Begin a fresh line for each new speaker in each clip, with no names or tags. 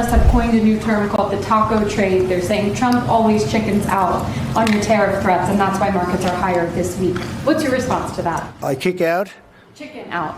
analysts have coined a new term called the taco trade. They're saying Trump always chickens out on your tariff threats, and that's why markets are higher this week. What's your response to that?
I kick out?
Chicken out.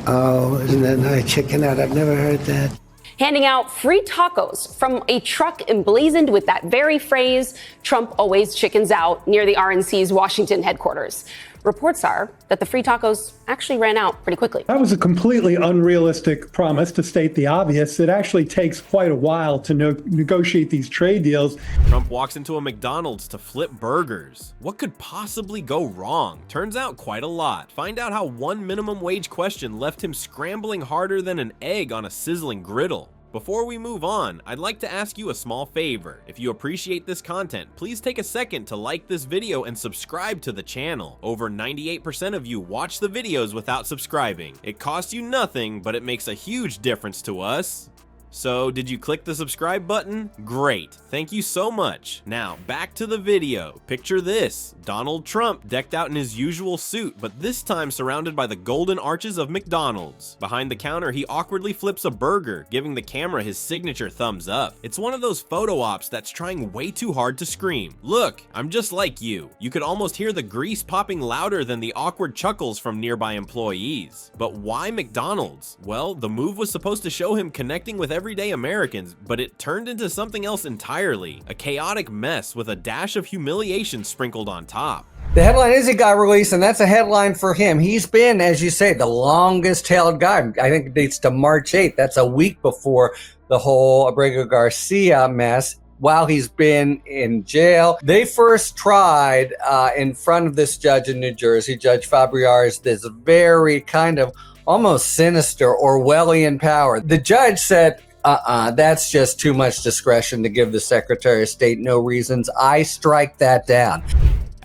Oh, isn't that nice? Chicken out. I've never heard that.
Handing out free tacos from a truck emblazoned with that very phrase, Trump always chickens out, near the RNC's Washington headquarters. Reports are that the free tacos actually ran out pretty quickly.
That was a completely unrealistic promise, to state the obvious. It actually takes quite a while to negotiate these trade deals.
Trump walks into a McDonald's to flip burgers. What could possibly go wrong? Turns out quite a lot. Find out how one minimum wage question left him scrambling harder than an egg on a sizzling griddle. Before we move on, I'd like to ask you a small favor. If you appreciate this content, please take a second to like this video and subscribe to the channel. Over 98% of you watch the videos without subscribing. It costs you nothing, but it makes a huge difference to us. So, did you click the subscribe button? Great, thank you so much. Now, back to the video. Picture this, Donald Trump decked out in his usual suit, but this time surrounded by the golden arches of McDonald's. Behind the counter, he awkwardly flips a burger, giving the camera his signature thumbs up. It's one of those photo ops that's trying way too hard to scream. Look, I'm just like you. You could almost hear the grease popping louder than the awkward chuckles from nearby employees. But why McDonald's? Well, the move was supposed to show him connecting with everyday Americans, but it turned into something else entirely. A chaotic mess with a dash of humiliation sprinkled on top.
The headline is he got released, and that's a headline for him. He's been, as you say, the longest held guy. I think it dates to March 8th. That's a week before the whole Abrego Garcia mess. While he's been in jail, they first tried in front of this judge in New Jersey, Judge Fabriar's, this very kind of almost sinister Orwellian power. The judge said, that's just too much discretion to give the Secretary of State no reasons. I strike that down.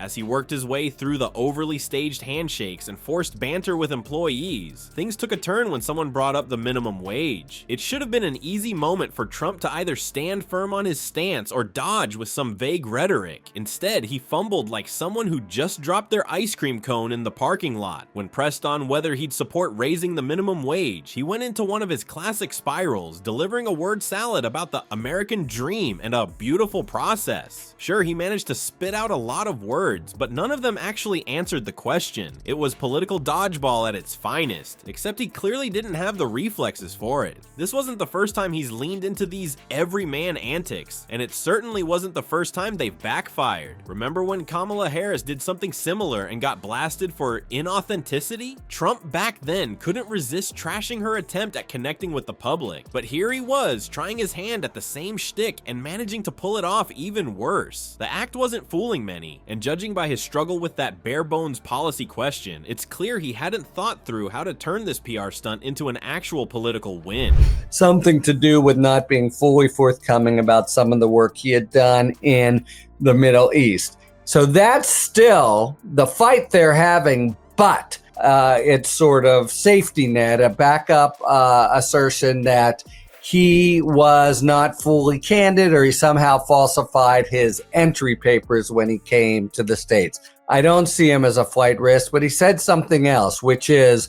As he worked his way through the overly staged handshakes and forced banter with employees, things took a turn when someone brought up the minimum wage. It should have been an easy moment for Trump to either stand firm on his stance or dodge with some vague rhetoric. Instead, he fumbled like someone who just dropped their ice cream cone in the parking lot. When pressed on whether he'd support raising the minimum wage, he went into one of his classic spirals, delivering a word salad about the American dream and a beautiful process. Sure, he managed to spit out a lot of words, but none of them actually answered the question. It was political dodgeball at its finest, except he clearly didn't have the reflexes for it. This wasn't the first time he's leaned into these everyman antics, and it certainly wasn't the first time they've backfired. Remember when Kamala Harris did something similar and got blasted for inauthenticity? Trump back then couldn't resist trashing her attempt at connecting with the public, but here he was, trying his hand at the same shtick and managing to pull it off even worse. The act wasn't fooling many, and judging by his struggle with that bare-bones policy question, it's clear he hadn't thought through how to turn this PR stunt into an actual political win.
Something to do with not being fully forthcoming about some of the work he had done in the Middle East. So that's still the fight they're having, but it's sort of safety net, a backup assertion that he was not fully candid or he somehow falsified his entry papers when he came to the States. I don't see him as a flight risk, but he said something else, which is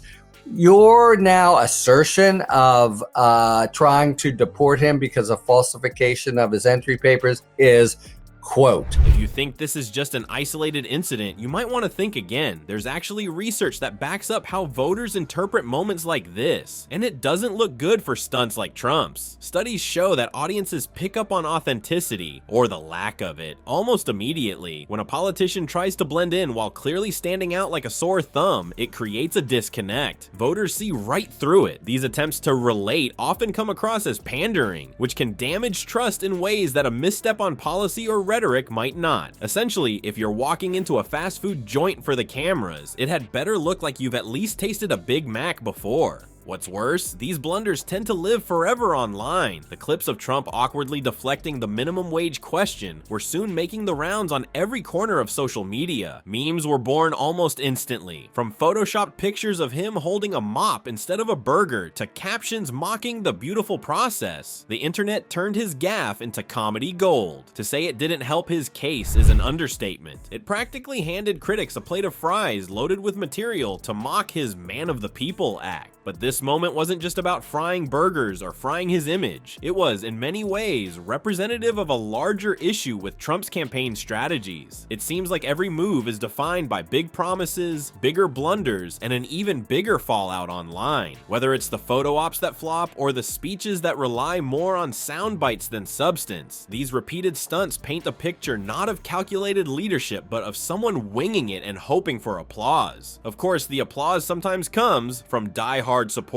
your now assertion of trying to deport him because of falsification of his entry papers is, quote,
if you think this is just an isolated incident, you might want to think again. There's actually research that backs up how voters interpret moments like this, and it doesn't look good for stunts like Trump's. Studies show that audiences pick up on authenticity, or the lack of it, almost immediately. When a politician tries to blend in while clearly standing out like a sore thumb, it creates a disconnect. Voters see right through it. These attempts to relate often come across as pandering, which can damage trust in ways that a misstep on policy or rhetoric might not. Essentially, if you're walking into a fast food joint for the cameras, it had better look like you've at least tasted a Big Mac before. What's worse, these blunders tend to live forever online. The clips of Trump awkwardly deflecting the minimum wage question were soon making the rounds on every corner of social media. Memes were born almost instantly, from photoshopped pictures of him holding a mop instead of a burger to captions mocking the beautiful process. The internet turned his gaffe into comedy gold. To say it didn't help his case is an understatement. It practically handed critics a plate of fries loaded with material to mock his man of the people act. But this This moment wasn't just about frying burgers or frying his image. It was, in many ways, representative of a larger issue with Trump's campaign strategies. It seems like every move is defined by big promises, bigger blunders, and an even bigger fallout online. Whether it's the photo ops that flop or the speeches that rely more on sound bites than substance, these repeated stunts paint a picture not of calculated leadership, but of someone winging it and hoping for applause. Of course, the applause sometimes comes from die-hard supporters,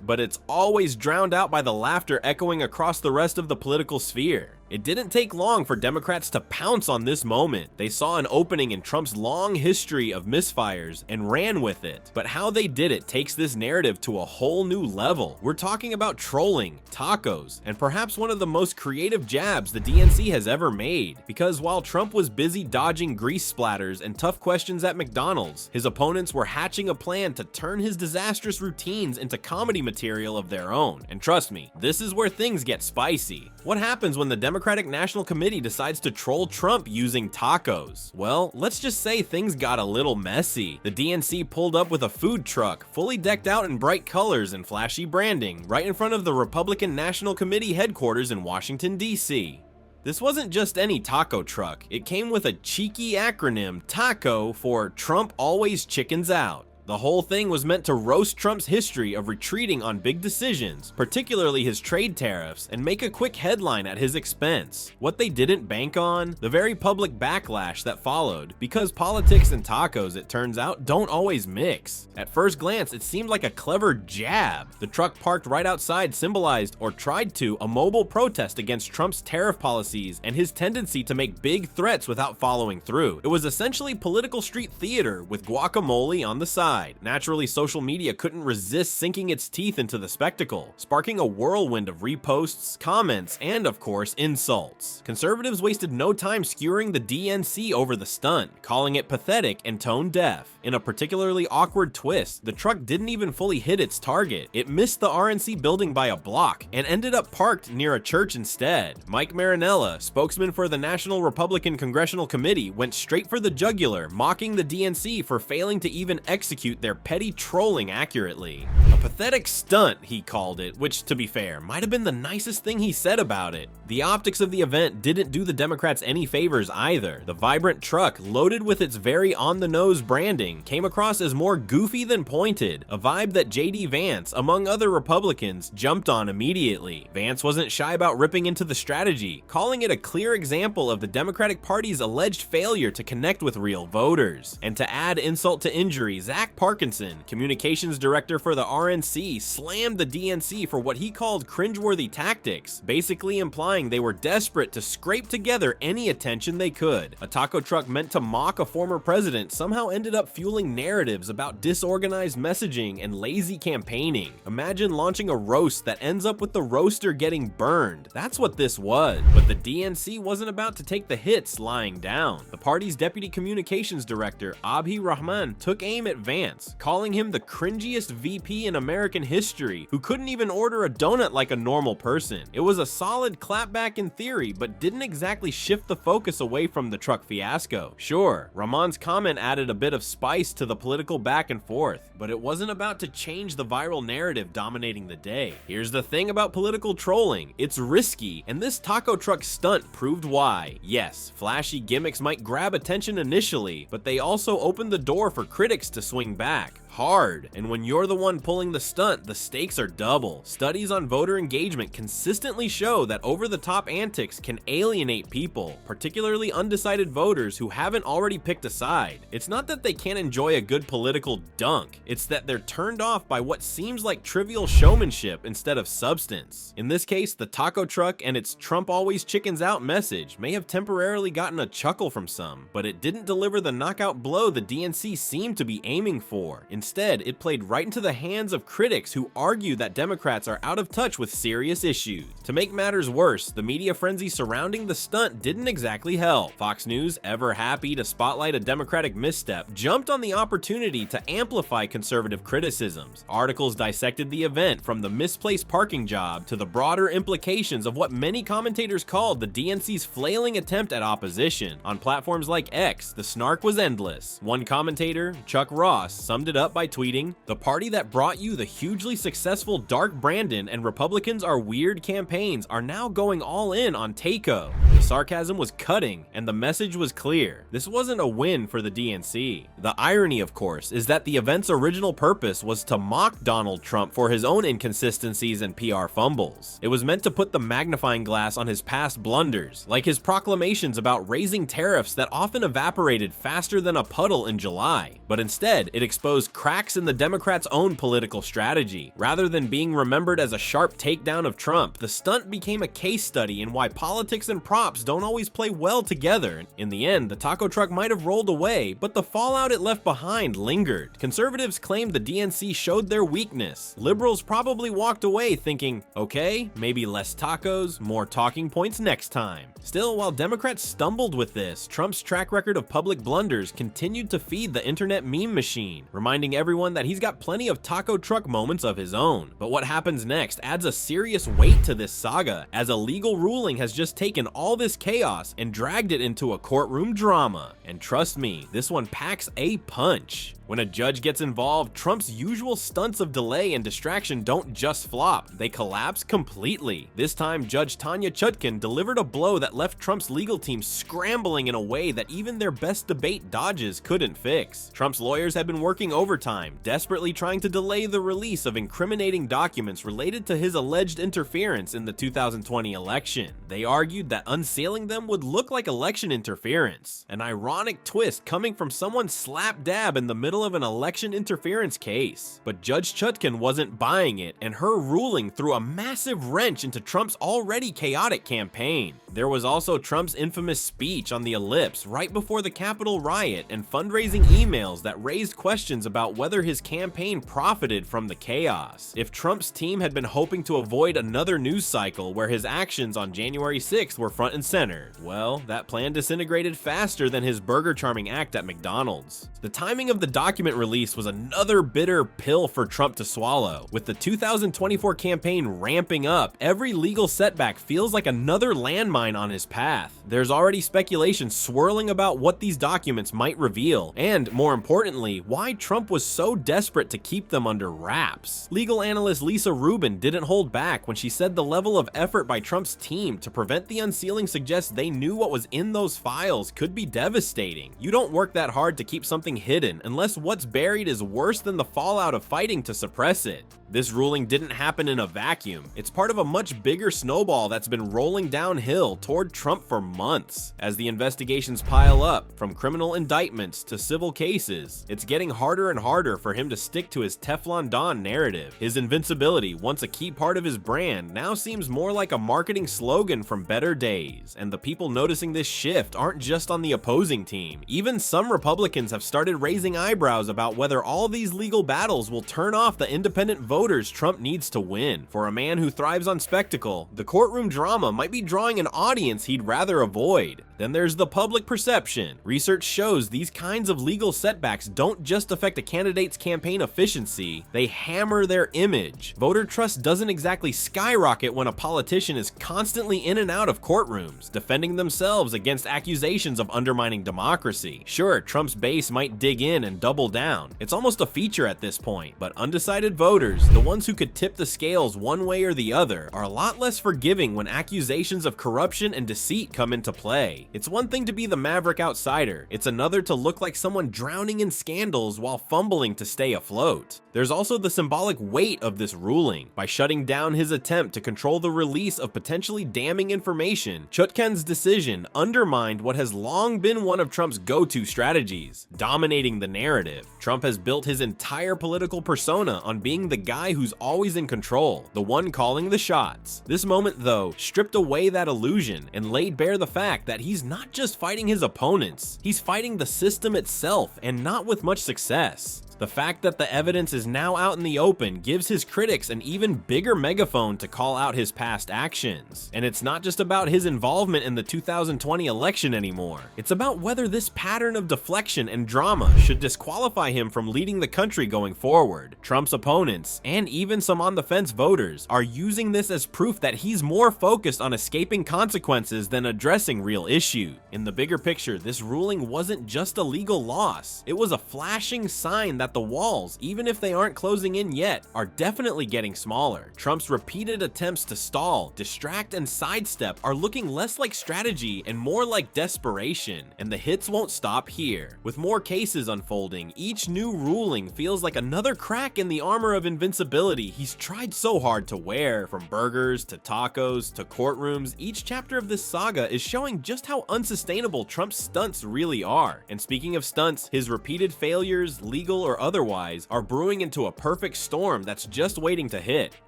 but it's always drowned out by the laughter echoing across the rest of the political sphere. It didn't take long for Democrats to pounce on this moment. They saw an opening in Trump's long history of misfires and ran with it. But how they did it takes this narrative to a whole new level. We're talking about trolling, tacos, and perhaps one of the most creative jabs the DNC has ever made. Because while Trump was busy dodging grease splatters and tough questions at McDonald's, his opponents were hatching a plan to turn his disastrous routines into comedy material of their own. And trust me, this is where things get spicy. What happens when the Democratic National Committee decides to troll Trump using tacos? Well, let's just say things got a little messy. The DNC pulled up with a food truck, fully decked out in bright colors and flashy branding, right in front of the Republican National Committee headquarters in Washington, D.C. This wasn't just any taco truck. It came with a cheeky acronym, TACO, for Trump Always Chickens Out. The whole thing was meant to roast Trump's history of retreating on big decisions, particularly his trade tariffs, and make a quick headline at his expense. What they didn't bank on? The very public backlash that followed, because politics and tacos, it turns out, don't always mix. At first glance, it seemed like a clever jab. The truck parked right outside symbolized, or tried to, a mobile protest against Trump's tariff policies and his tendency to make big threats without following through. It was essentially political street theater with guacamole on the side. Naturally, social media couldn't resist sinking its teeth into the spectacle, sparking a whirlwind of reposts, comments, and of course, insults. Conservatives wasted no time skewering the DNC over the stunt, calling it pathetic and tone deaf. In a particularly awkward twist, the truck didn't even fully hit its target. It missed the RNC building by a block and ended up parked near a church instead. Mike Marinella, spokesman for the National Republican Congressional Committee, went straight for the jugular, mocking the DNC for failing to even execute their petty trolling accurately. A pathetic stunt, he called it, which, to be fair, might have been the nicest thing he said about it. The optics of the event didn't do the Democrats any favors either. The vibrant truck, loaded with its very on-the-nose branding, came across as more goofy than pointed, a vibe that J.D. Vance, among other Republicans, jumped on immediately. Vance wasn't shy about ripping into the strategy, calling it a clear example of the Democratic Party's alleged failure to connect with real voters. And to add insult to injury, Zach Parkinson, communications director for the RNC, slammed the DNC for what he called cringeworthy tactics, basically implying they were desperate to scrape together any attention they could. A taco truck meant to mock a former president somehow ended up fueling narratives about disorganized messaging and lazy campaigning. Imagine launching a roast that ends up with the roaster getting burned. That's what this was. But the DNC wasn't about to take the hits lying down. The party's deputy communications director, Abhi Rahman, took aim at Vance, calling him the cringiest VP in American history, who couldn't even order a donut like a normal person. It was a solid clapback in theory, but didn't exactly shift the focus away from the truck fiasco. Sure, Rahman's comment added a bit of spice to the political back and forth, but it wasn't about to change the viral narrative dominating the day. Here's the thing about political trolling, it's risky, and this taco truck stunt proved why. Yes, flashy gimmicks might grab attention initially, but they also opened the door for critics to swing back hard. And when you're the one pulling the stunt, the stakes are double. Studies on voter engagement consistently show that over-the-top antics can alienate people, particularly undecided voters who haven't already picked a side. It's not that they can't enjoy a good political dunk, it's that they're turned off by what seems like trivial showmanship instead of substance. In this case, the taco truck and its Trump always chickens out message may have temporarily gotten a chuckle from some, but it didn't deliver the knockout blow the DNC seemed to be aiming for. Instead, it played right into the hands of critics who argue that Democrats are out of touch with serious issues. To make matters worse, the media frenzy surrounding the stunt didn't exactly help. Fox News, ever happy to spotlight a Democratic misstep, jumped on the opportunity to amplify conservative criticisms. Articles dissected the event from the misplaced parking job to the broader implications of what many commentators called the DNC's flailing attempt at opposition. On platforms like X, the snark was endless. One commentator, Chuck Ross, summed it up by tweeting, "The party that brought you the hugely successful Dark Brandon and Republicans Are Weird campaigns are now going all in on Taco." The sarcasm was cutting, and the message was clear. This wasn't a win for the DNC. The irony, of course, is that the event's original purpose was to mock Donald Trump for his own inconsistencies and PR fumbles. It was meant to put the magnifying glass on his past blunders, like his proclamations about raising tariffs that often evaporated faster than a puddle in July. But instead, it exposed cracks in the Democrats' own political strategy. Rather than being remembered as a sharp takedown of Trump, the stunt became a case study in why politics and props don't always play well together. In the end, the taco truck might have rolled away, but the fallout it left behind lingered. Conservatives claimed the DNC showed their weakness. Liberals probably walked away thinking, okay, maybe less tacos, more talking points next time. Still, while Democrats stumbled with this, Trump's track record of public blunders continued to feed the internet meme machine, reminding everyone that he's got plenty of taco truck moments of his own. But what happens next adds a serious weight to this saga, as a legal ruling has just taken all this chaos and dragged it into a courtroom drama. And trust me, this one packs a punch. When a judge gets involved, Trump's usual stunts of delay and distraction don't just flop, they collapse completely. This time, Judge Tanya Chutkan delivered a blow that left Trump's legal team scrambling in a way that even their best debate dodges couldn't fix. Trump's lawyers had been working overtime, desperately trying to delay the release of incriminating documents related to his alleged interference in the 2020 election. They argued that unsealing them would look like election interference, an ironic twist coming from someone slap dab in the middle of an election interference case. But Judge Chutkan wasn't buying it, and her ruling threw a massive wrench into Trump's already chaotic campaign. There was also Trump's infamous speech on the Ellipse right before the Capitol riot and fundraising emails that raised questions about whether his campaign profited from the chaos. If Trump's team had been hoping to avoid another news cycle where his actions on January 6th were front and center, well, that plan disintegrated faster than his burger charming act at McDonald's. The timing of the document release was another bitter pill for Trump to swallow. With the 2024 campaign ramping up, every legal setback feels like another landmine on his path. There's already speculation swirling about what these documents might reveal, and more importantly, why Trump was so desperate to keep them under wraps. Legal analyst Lisa Rubin didn't hold back when she said the level of effort by Trump's team to prevent the unsealing suggests they knew what was in those files could be devastating. You don't work that hard to keep something hidden unless what's buried is worse than the fallout of fighting to suppress it. This ruling didn't happen in a vacuum. It's part of a much bigger snowball that's been rolling downhill toward Trump for months. As the investigations pile up, from criminal indictments to civil cases, it's getting harder and harder for him to stick to his Teflon Don narrative. His invincibility, once a key part of his brand, now seems more like a marketing slogan from better days. And the people noticing this shift aren't just on the opposing team. Even some Republicans have started raising eyebrows about whether all these legal battles will turn off the independent voters Trump needs to win. For a man who thrives on spectacle, the courtroom drama might be drawing an audience he'd rather avoid. Then there's the public perception. Research shows these kinds of legal setbacks don't just affect a candidate's campaign efficiency, they hammer their image. Voter trust doesn't exactly skyrocket when a politician is constantly in and out of courtrooms, defending themselves against accusations of undermining democracy. Sure, Trump's base might dig in and double down. It's almost a feature at this point, but undecided voters, the ones who could tip the scales one way or the other, are a lot less forgiving when accusations of corruption and deceit come into play. It's one thing to be the maverick outsider, it's another to look like someone drowning in scandals while fumbling to stay afloat. There's also the symbolic weight of this ruling. By shutting down his attempt to control the release of potentially damning information, Chutkan's decision undermined what has long been one of Trump's go-to strategies, dominating the narrative. Trump has built his entire political persona on being the guy who's always in control, the one calling the shots. This moment, though, stripped away that illusion and laid bare the fact that he's not just fighting his opponents, he's fighting the system itself, and not with much success. The fact that the evidence is now out in the open gives his critics an even bigger megaphone to call out his past actions. And it's not just about his involvement in the 2020 election anymore. It's about whether this pattern of deflection and drama should disqualify him from leading the country going forward. Trump's opponents, and even some on-the-fence voters, are using this as proof that he's more focused on escaping consequences than addressing real issues. In the bigger picture, this ruling wasn't just a legal loss. It was a flashing sign that the walls, even if they aren't closing in yet, are definitely getting smaller. Trump's repeated attempts to stall, distract, and sidestep are looking less like strategy and more like desperation, and the hits won't stop here. With more cases unfolding, each new ruling feels like another crack in the armor of invincibility he's tried so hard to wear. From burgers to tacos to courtrooms, each chapter of this saga is showing just how unsustainable Trump's stunts really are. And speaking of stunts, his repeated failures, legal or otherwise, are brewing into a perfect storm that's just waiting to hit.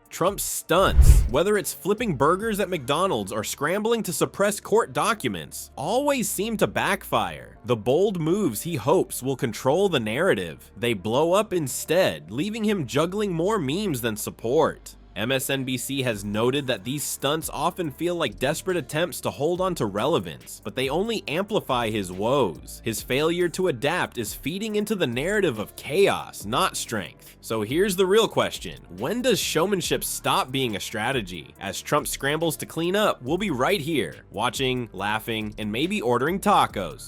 Trump's stunts, whether it's flipping burgers at McDonald's or scrambling to suppress court documents, always seem to backfire. The bold moves he hopes will control the narrative, they blow up instead, leaving him juggling more memes than support. MSNBC has noted that these stunts often feel like desperate attempts to hold on to relevance, but they only amplify his woes. His failure to adapt is feeding into the narrative of chaos, not strength. So here's the real question: when does showmanship stop being a strategy? As Trump scrambles to clean up, we'll be right here, watching, laughing, and maybe ordering tacos.